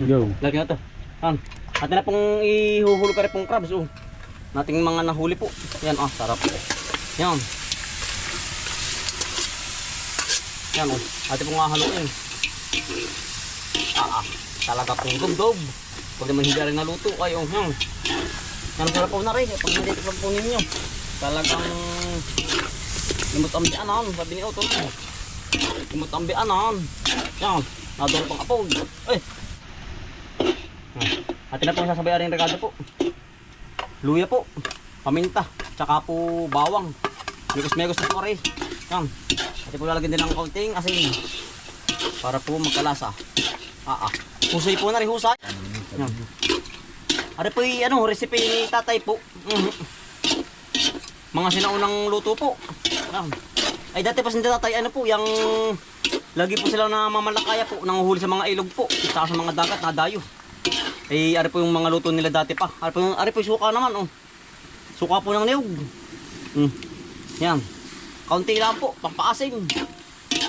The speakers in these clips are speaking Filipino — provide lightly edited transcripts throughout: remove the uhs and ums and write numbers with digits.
Go. Lagi na to. Yan. Atin na pong ihuhulog ka rin pong crabs. Oh. Nating mga nahuli po. Yan, sarap. Yan. Yan, atin pong hahaluin. Talaga pong dugdog. Pag naman hindi rin naluto kayo. Yan. Yan, sarap po na rin. Pag hindi ito po ninyo. Talagang limot-ambianan. Sabi ni Otto. Limot-ambianan. Yan. Nadoro pang apog. Ay. Atin na pong sasabayan rin regado po. Luya po. Paminta. Tsaka po bawang. Megos-megos na po rin. Yan. Atin po lalagyan din ng kaunting asin. Para po magkalasa. Husay po na rin, husay. Yan. Ari po yung recipe ni tatay po. Mga sinaunang luto po. Yan. Ay dati pa si tatay po, yung lagi po sila na mamalakaya po, nanguhuli sa mga ilog po, saka sa mga dagat na dayo. Ay ari po yung mga luto nila dati pa. Ari po yung suka naman, oh. Suka po ng niyog. Yan. Kaunti lang po, pampaasim.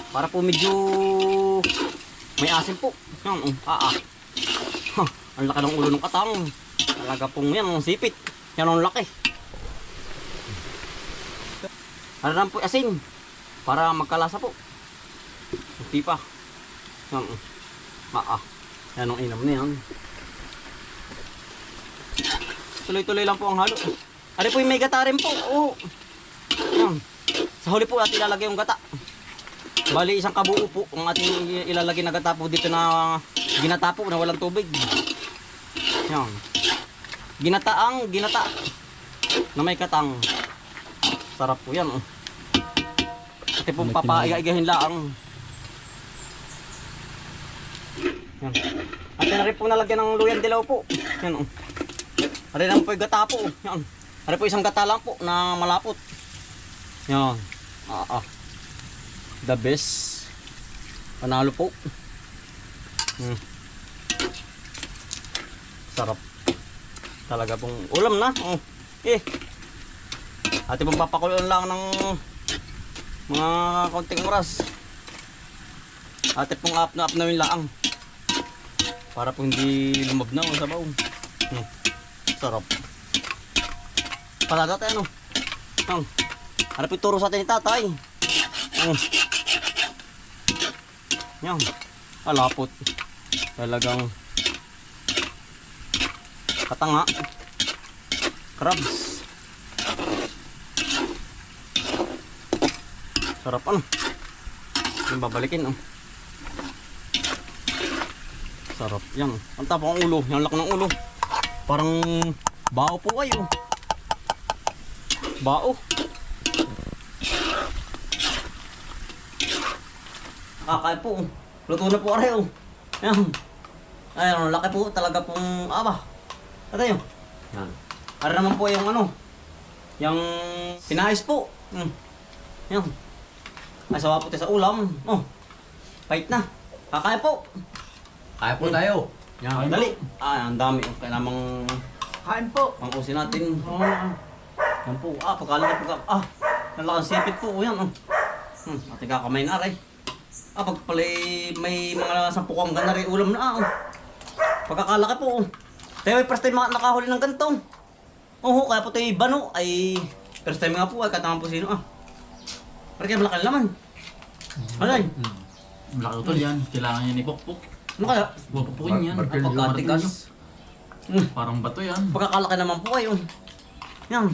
Para po medyo may asim po. Yan, ang laki ng ulo ng katang. Talaga pong yan, ang sipit. Yan ang laki. Ano lang po asin. Para magkalasa po. Hindi pa. Yan, yan ang inam na yan. Tuloy-tuloy lang po ang halo. Ari po yung may gata rin po. Oh. Yan. Sa huli po ating ilalagay yung gata. Bali isang kabuo po ang ating ilalagay na gata po dito na ginata po na walang tubig. Yan. Ginataang ginata na may katang. Sarap po yan. Ate po papaiga-igahin lang. Yan. Ate na rin po nalagyan ng luyang dilaw po. Yan. Ari lang po yung gata po. Yan. Ari po isang gata lang po na malapot. Yan. The best. Panalo po. Sarap. Talaga pong ulam na. Ate pong papakuloan lang ng mga konting oras. Ate pong up na yung laang. Para po hindi lumab na ang sabaw. Sarap. Palaga tayo ano po ituro sa atin ni tatay. Yan. Alapot. Talagang katanga. Crabs. Sarap yung babalikin Sarap yan. Ang tapang ang ulo. Yung laki ng ulo. Parang bao po kayo. Bao. Kakain po. Luto na po kayo. Yan. Ayun, laki po talaga pong Ito yun. Yan. Para naman po yung yung pinahis po. Yan. Ay, sawa po tayo sa ulam. Pahit na. Kakain po. Kaya po tayo. Yan, dali. Ang dami. Kaya namang Kain po. pang-usin natin. Yan po. Pagkalaki po. Nalakang sipit po. Yan. Ating kakamay na rin. Pag pala may mga 10 kang gana rin ulam na. Pagkakalaki po. Tayo ay first time nakahuli ng ganito. Kaya po tayo bano ay first time nga po ay katangan po sino. Pero kaya malaki naman. Alay. Malaki ito yan. Kailangan yan ipukpuk. Ano kaya? Pupupukin yan. Pagkatigas. Parang bato yan. Pagkakalaki naman po kayo. Yan.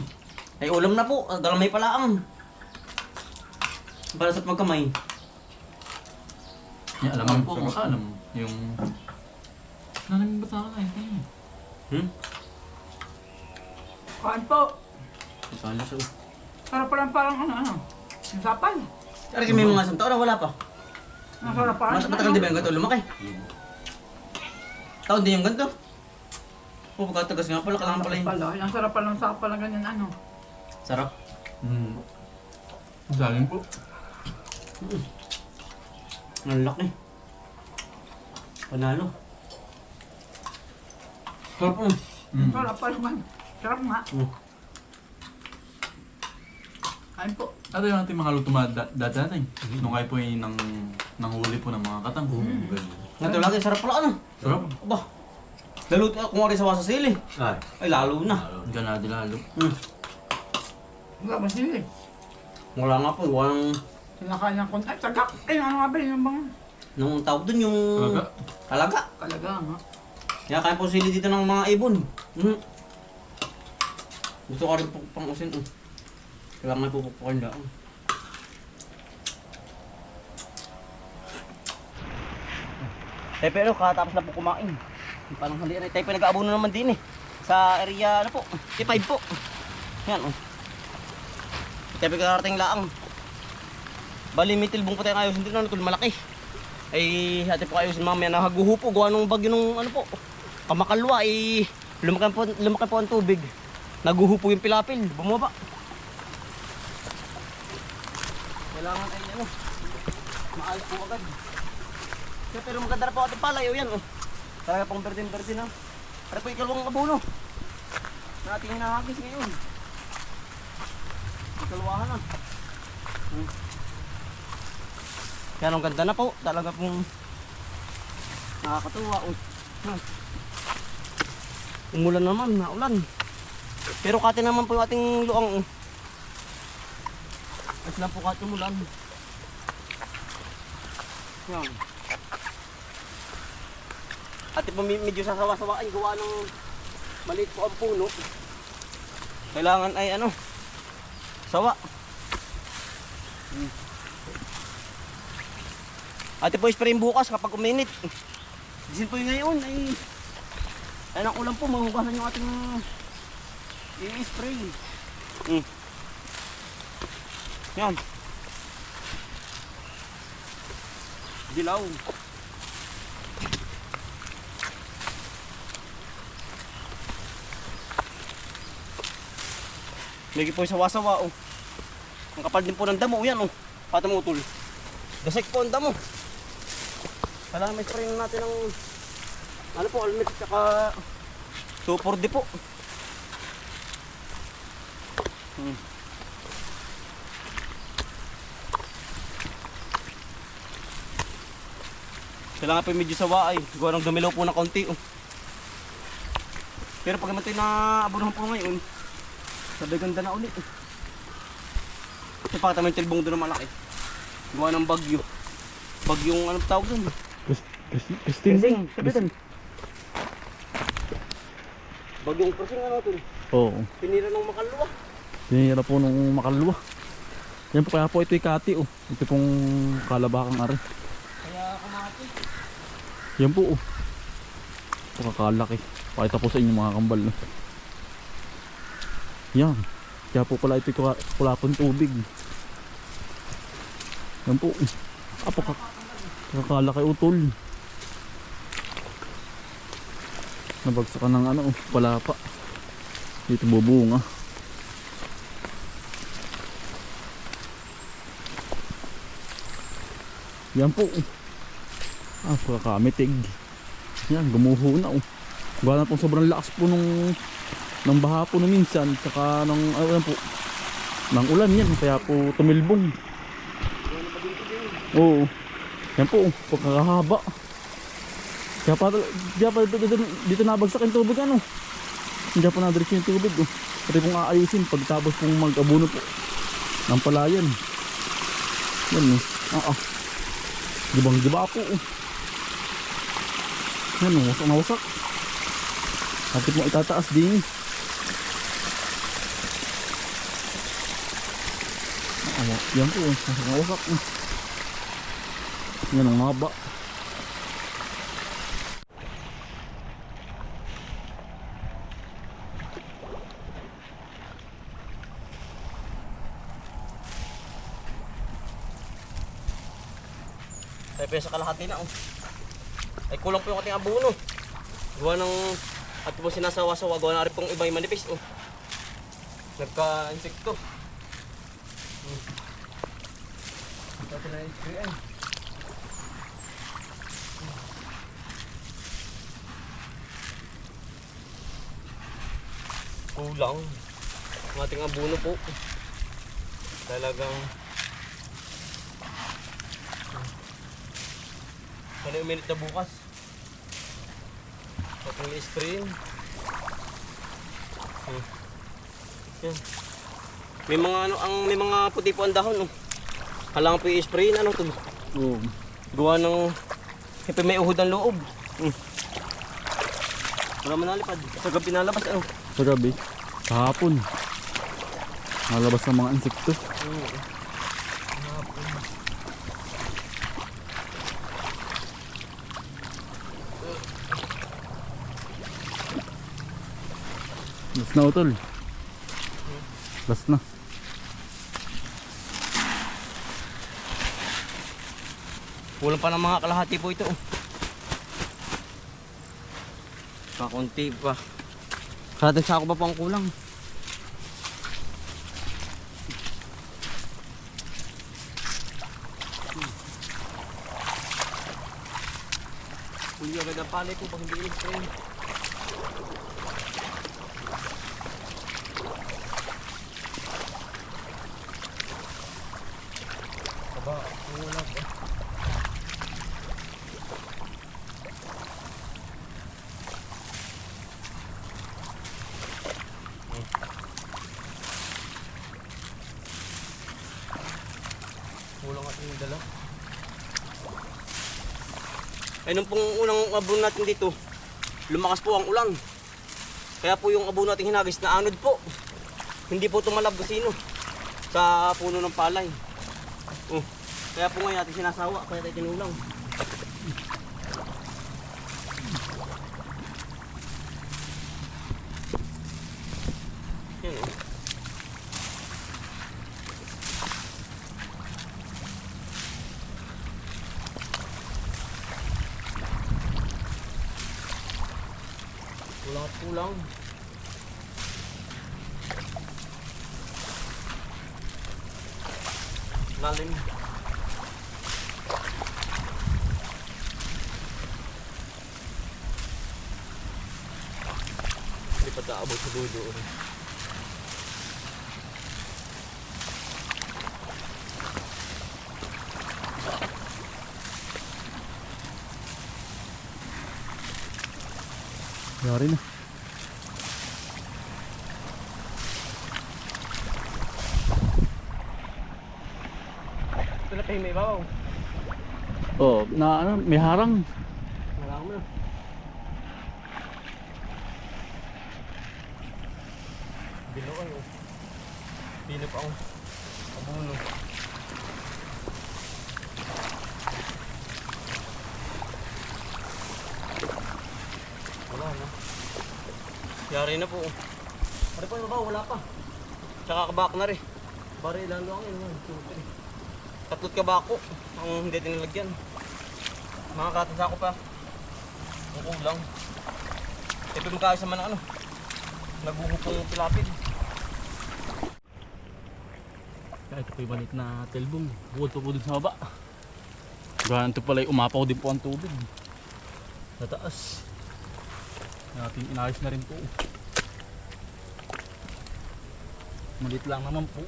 Ay ulam na po. Galamay pala para sa pagkamay. Yan, alam po. Alam. Yung... Nanaming bata ka na eh. Kain po. Kala siya. Sarap pa lang parang yung sapal. Kaya may mga isang taon na wala pa. Masarap pa. Matagal din ba yung ganito lumaki? Taon din yung ganito. Pagkatagas nga pala, kailangan pala yun. Ang sarap pa lang sapal na ganyan Sarap. Galing po. Ang laki. Panalo. Sarap po. Sarap pa naman. Sarap nga. Kain po. Ito yung ating mga luto dadating. Nung kayo po yung nanghuli po ng mga katang. Nga talaga, sarap pala ano. Sarap. Aba. Lalo kung ari sawa sa sili. Ay lalo na. Ganado lalo. Wala ba sila eh. Wala nga po, walang Sinakain ng konti. Ay, tagak. Ay, ano nga ba yung bang nung tawag dun yung Talaga? talaga. talaga nga. Kaya kaya po sili dito ng mga ibon. Gusto ko rin po pang usin. Kailangan may pupupukan lang. Pero katapos na po kumain. Parang halian ay tayo pinag-aabono naman din eh. Sa area ano po, T5 po. Yan oh. Tayo pinag-arating laang. Bali may tilbong po tayo ayusin din ano, tul malaki. Ay hati po ayusin mamaya na haguho po. Gawa nung bagyo nung ano po. Kamakalwa ay lumaki po ang tubig. Naguho po yung pilapil. Bumaba. Kailangan ay ano. Maayos po agad. Pero maganda na po ating palay, o yan oh. Talaga pang berdin-berdin ha. Para po ikalawang abono na ating hinahagis ngayon. Ikalawahan na. Kaya ang ganda na po. Talaga pong nakakatuwa oh. Umulan naman, naulan. Pero kati naman po yung ating luang oh. At lang po kati umulan. Yan. At po medyo sasawa-sawaan gawa ng maliit po ang puno. Kailangan ay ano, sawa. Ate po spray bukas kapag uminit. Disin po yung ngayon ay ang ulan po, mahugasan yung ating i-spray. Yan. Dilaw. Lagi po yung sawa-sawa oh. Ang kapal din po ng damo, yan oh. Patamutol. Dasik po ang damo. Kailangan may spray natin ng ano po, almit at saka 2,4-D po. Kailangan po medyo sawa ay gawa ng dumilaw po ng konti oh. Pero pag naman tayo na abunuhan po ngayon, sabi ganda na ulit. Ito pa kami tilbong doon na malaki. Gawa ng bagyo. Bagyong anong tawag doon? Christine. Sabi doon. Bagyong persing ano doon? Oo. Pinira ng makalwa. Pinira po nung makalwa. Yan po kaya po ito'y kati oh. Ito pong kalabakang ari. Kaya kumati. Yan po oh. Ito kakalaki. Pakita po sa inyo mga kambal. No? Yan. Kaya po pala ito'y kulapon tubig. Yan po. Kakalaki utol. Nabagsakan ng ano, palapa. Dito bubunga. Yan po. Pagkakamitig. Yan, gumuho na oh. Gawa na po sobrang lakas po ng baha po nung minsan. Tsaka ng, ayun po, ng ulan yan. Kaya po tumilbong. Oo. Yan po, pagkakahaba. Kaya pa dito nabagsak yung tubig ano. Hindi pa nadiretso yung tubig oh. Pwede pong aayusin pagtapos pong mag-abono po ng palayan. Yan oh. Gibang-giba po oh. Yan oh, wasak na wasak. Bakit mo itataas din? Yan po oh, wasak na wasak oh. Yan ang maba. Tayo sa kalahati na oh. Ay kulang po yung ating abono. Gawa ng at po sinasawa-sawa. Gawa na rin pong iba yung manipis oh. Nagka-insekto. Ito na yung spray ay. Kulang ang ating abono po. Talagang Ano yung minute na bukas? Patong i-spray. Yan. May mga ano, may mga puti po ang dahon, oh. Kailangan po i-spray ano to. Oo. Gawa ng siyempre may uhod ang loob. Wala man nalipad. Sa gabi nalabas ano. Sa gabi, kahapon. Nalabas ng mga insekto. Last na utol. Last na. Kulang pa ng mga kalahati po ito. Kakunti pa. Kalating sako pa po ang kulang. Huli agad ang palay po pag hindi i-spray. Aba, wala ba? Kulang ating yung dala. Ay nung pong unang abon natin dito, lumakas po ang ulan. Kaya po yung abon natin hinagis na anod po. Hindi po tumalab kasino sa puno ng palay. Kaya po ngayon natin sinasawa, kaya tayo tinulang. Yan o. Kulang at kulang. Lalim. Hindi pa taabot sa dulo. Yari na. Ito na kayo may babaw. Oh, na ano, may harang. Wala mo na. Bilo kayo. Bilo pa ang abuno. Wala na. Yari na po. Pare po yung babaw, wala pa. Tsaka kabak na rin. Bari lang lang yun. Tatlot kabako ang hindi tinalagyan. Mga katasako pa. Ang kulang. Ito yung kaisa man ano. Naguhupong pilapid. Ito po yung balit na telbong. Bukod pa po dun sa baba. Ganito pala yung umapaw din po ang tubig. Sa taas. Natin inayos na rin po. Malit lang naman po.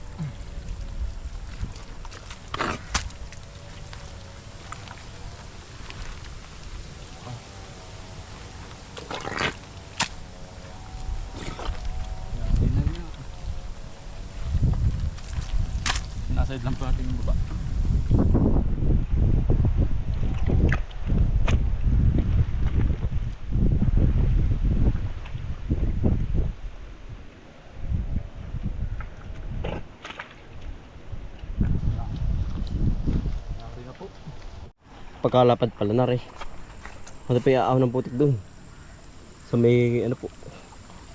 Sinaside lang po natin yung baba. Pagkalapad pala na rin. Ano pa iaaw ng putik dun? Sa may ano po,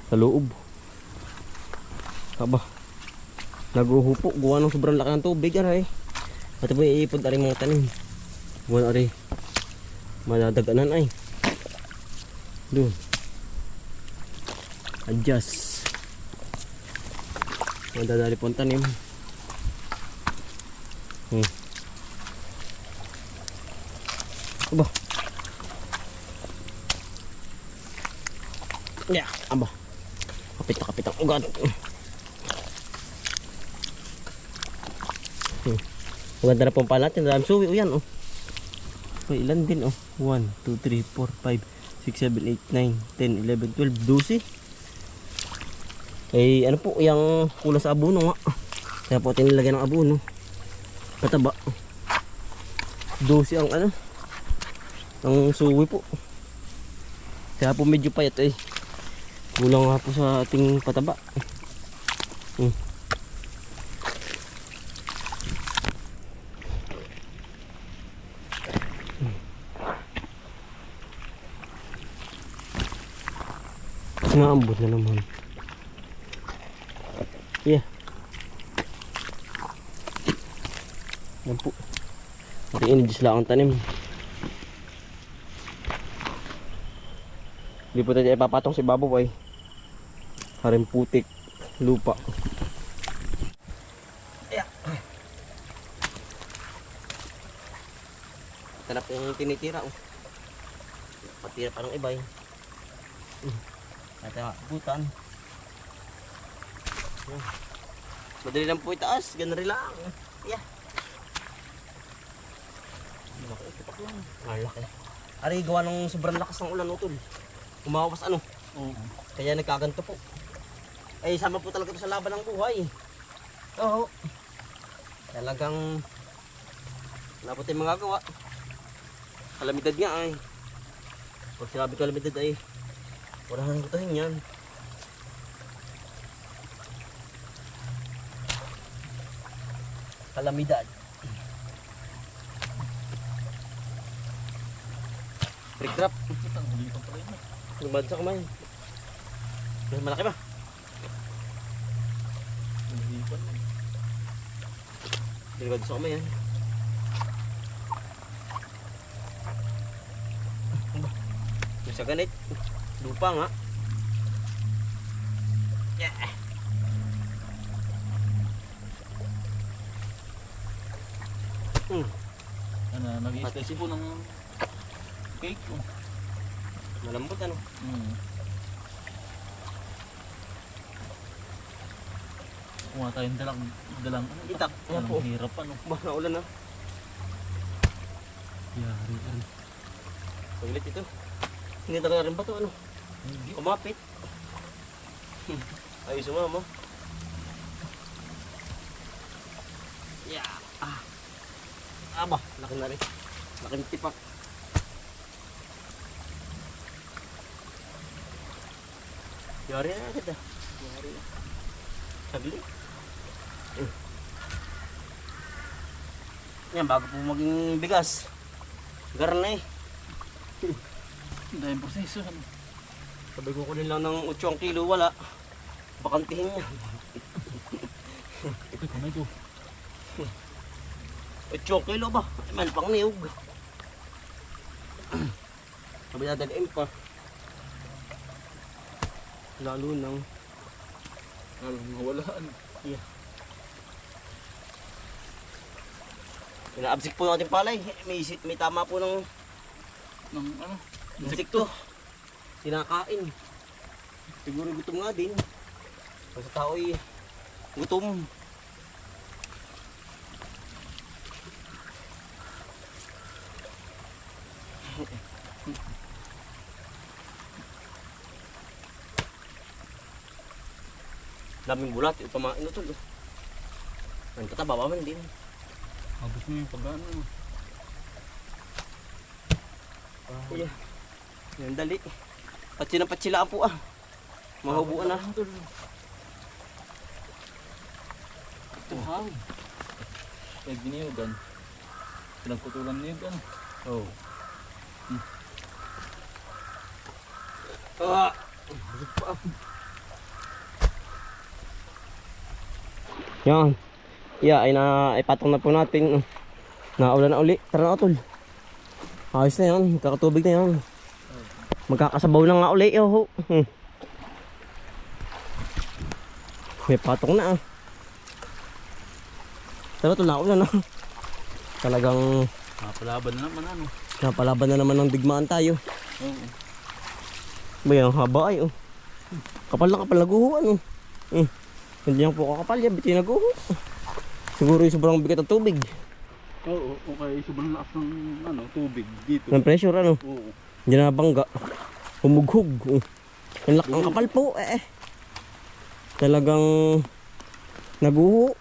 sa loob. Aba, naguhupo. Gawa ng sobrang laki ng tubig. Aray. Ito po iipod na rin mga tanim. Gawa na rin. Madadaganan ay. Doon. Adjust. Madadali po ang tanim. Aba. Ya, aba. Kapit na kapit ang ugat. Maganda na pong pala natin. Dami suwi. O yan, oh. pa ilan din oh. 1, 2, 3, 4, 5, 6, 7, 8, 9, 10, 11, 12, 12. Eh ano po yung kulang sa abono nga. Kaya po tinilagyan ng abono. Pataba. 12 ang ano. Ang suwi po. Kaya po medyo payat eh. Kulang nga po sa ating pataba. Naambot na naman. Yeah. Yan po. Pati inidis lang ang tanim. Hindi po tayo ipapatong si Baboy. Haring putik lupa. Yeah. Sarap yung tinitira oh. Patira pa ng iba eh. Ito butan. Madali lang po itaas, ganun rin lang. Yeah. Malaki, itipak lang. Malaki. Ari, gawa ng sobrang lakas ng ulan utol. Kumawas ano. Kaya nagkaganto po. Ay, sama po talaga ito sa laban ng buhay. Oo. Talagang wala po tayong magagawa. Kalamidad nga ay. Pag sinabi kalamidad ay wala nang gutahin yan. Kalamidad. Break drop. Lumad sa kamay. Mas malaki ba? Lumad sa kamay yan. Sa ganit. Lupa nga. Yeah. Ano, nag-i-slice po ng cake. Malambot ano? Kuha tayong dalang Itak. Yan po. Ang hirap ano. Bah, naulan na. Yari. Paglit ito. Hindi talaga rin ba ito ano? Kumapit. Ayos sumama. Yeah. Aba, laki na rin. Laking tipak. Yari na agad ah. Yari na. Saglit. Yan, bago po maging bigas. Garna eh. Dahil proseso. Sabi ko kunin lang ng 8 ang kilo, wala. Bakantihin niya. Ito, kamay ko. 8 kilo ba? Ay, man pang niyog. Sabi na dalhin pa. Lalo nang Walaan. yeah. Pinaabsik po ng ating palay. May tama po ng Ng ano? insekto. Sinakain. Siguro gutom nga din. Pag sa tao ay gutom. Daming bulat, ito pamain ito. Ang tataba pa man din. Abot mo yung pag-ano. Yeah. Yan dali. Patsi-patsilaan po ah. Mahubuan na. Ito ha. Kaya giniyugan. Pinagputulan niyo ano. Oh. Ah. Yan. Yeah, ay ipatong na po natin. Naulan na uli. Tara na tol. Ayos na yan. Kakatubig na yan. Magkakasabaw na nga uli. Oh. May patong na ah. Tara tol, naulan na. Talagang Napalaban na naman ano. napalaban na naman ng digmaan tayo. Oo. May ang haba ay oh. Kapal na kapal naguhuan oh. Hindi lang po kakapal yan, bitin naguho. Siguro yung sobrang bigat ng tubig. Oo, okay. Sobrang lakas ng tubig dito. Ng pressure ano. Oo. Hindi na bangga. Humughog. Ang kapal po eh. Talagang naguho.